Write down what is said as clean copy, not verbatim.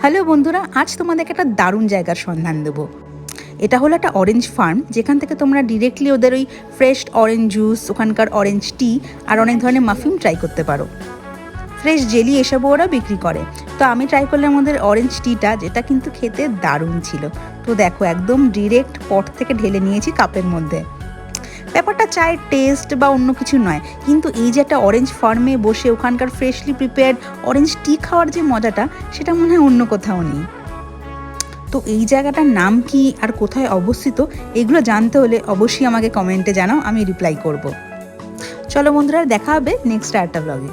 Hello বন্ধুরা, আজ তোমাদেরকে একটা দারুণ জায়গার সন্ধান দেবো। এটা হলো একটা অরেঞ্জ ফার্ম, যেখান থেকে তোমরা ডিরেক্টলি ওদের ওই ফ্রেশ অরেঞ্জ জুস, ওখানকার অরেঞ্জ টি আর অনেক ধরনের মাফিন ট্রাই করতে পারো। ফ্রেশ জেলি এসবও ওরা বিক্রি করে। তো আমি ট্রাই করলাম আমাদের অরেঞ্জ টিটা, যেটা কিন্তু খেতে দারুণ ছিল। তো দেখো, একদম ডিরেক্ট পট থেকে ঢেলে নিয়েছি কাপের মধ্যে। ব্যাপারটা চায়ের টেস্ট বা অন্য কিছু নয়, কিন্তু এই যে একটা অরেঞ্জ ফার্মে বসে ওখানকার ফ্রেশলি প্রিপেয়ার্ড অরেঞ্জ টি খাওয়ার যে মজাটা, সেটা মনে হয় অন্য কোথাও নেই। তো এই জায়গাটার নাম কি আর কোথায় অবস্থিত, এগুলো জানতে হলে অবশ্যই আমাকে কমেন্টে জানাও, আমি রিপ্লাই করব। চলো বন্ধুরা, দেখা হবে নেক্সট একটা ব্লগে।